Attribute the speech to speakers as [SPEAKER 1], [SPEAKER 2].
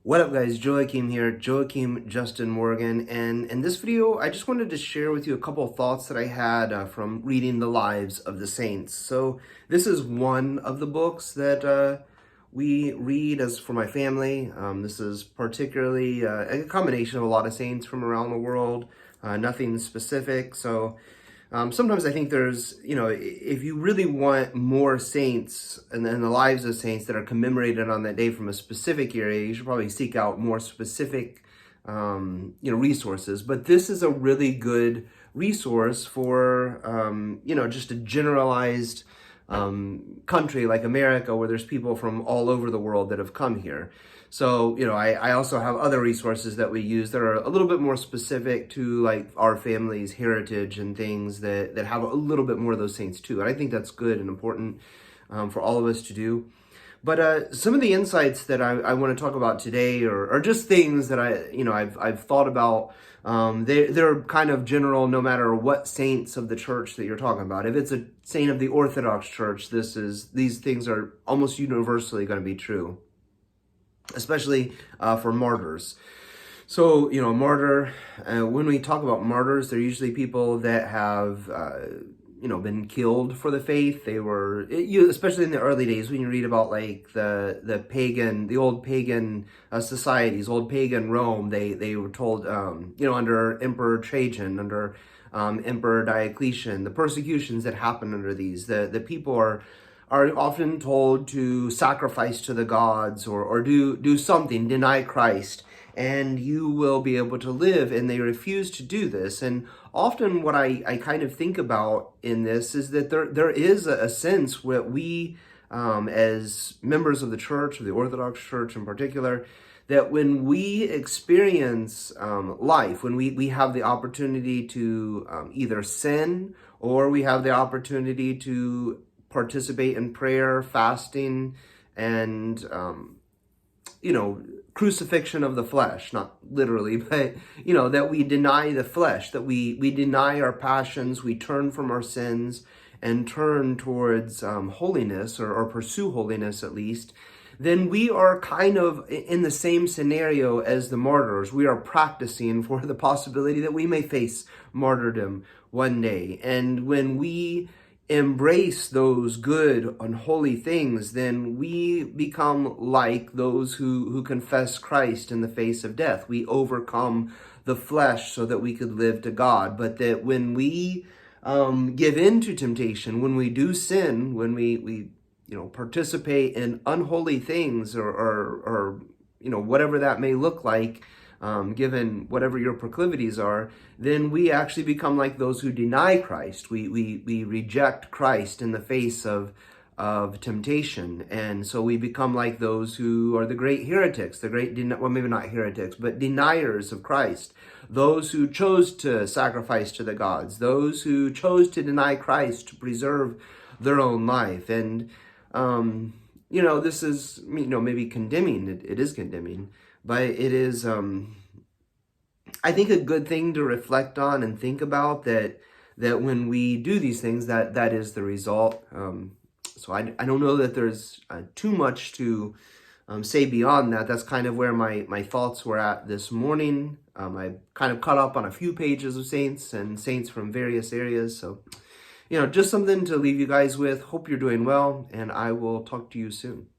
[SPEAKER 1] What up guys, Joachim here, Joachim Justin Morgan, and in this video I just wanted to share with you a couple of thoughts that I had from reading the lives of the saints. So this is one of the books that we read as for my family. This is particularly a combination of a lot of saints from around the world, nothing specific. So sometimes I think there's, if you really want more saints and the lives of saints that are commemorated on that day from a specific area, you should probably seek out more specific, resources. But this is a really good resource for, just a generalized country like America where there's people from all over the world that have come here. So, I also have other resources that we use that are a little bit more specific to like our family's heritage and things that have a little bit more of those saints too. And I think that's good and important for all of us to do. But some of the insights that I want to talk about today are just things that I've thought about. They're kind of general no matter what saints of the church that you're talking about. If it's a saint of the Orthodox Church, these things are almost universally going to be true, especially for martyrs. So, martyr, when we talk about martyrs, they're usually people that have, been killed for the faith. They were, especially in the early days when you read about like the old pagan societies, old pagan Rome, they were told, under Emperor Trajan, under Emperor Diocletian, the persecutions that happened under these, the people are often told to sacrifice to the gods or do something, deny Christ, and you will be able to live. And they refuse to do this. And often what I kind of think about in this is that there is a sense where we, as members of the church, of the Orthodox Church in particular, that when we experience life, when we have the opportunity to either sin or we have the opportunity to participate in prayer, fasting, and, crucifixion of the flesh, not literally, but, that we deny the flesh, that we deny our passions, we turn from our sins and turn towards holiness or pursue holiness at least, then we are kind of in the same scenario as the martyrs. We are practicing for the possibility that we may face martyrdom one day. And when we embrace those good and holy things, then we become like those who confess Christ in the face of death. We overcome the flesh so that we could live to God. But that when we give in to temptation, when we do sin, when we participate in unholy things or whatever that may look like, given whatever your proclivities are, then we actually become like those who deny Christ. We reject Christ in the face of temptation. And so we become like those who are the great heretics, well, maybe not heretics, but deniers of Christ. Those who chose to sacrifice to the gods, those who chose to deny Christ to preserve their own life. And, this is, maybe condemning. It is condemning. But it is, I think, a good thing to reflect on and think about that when we do these things, that is the result. So I don't know that there's too much to say beyond that. That's kind of where my thoughts were at this morning. I kind of caught up on a few pages of saints and saints from various areas. So, just something to leave you guys with. Hope you're doing well, and I will talk to you soon.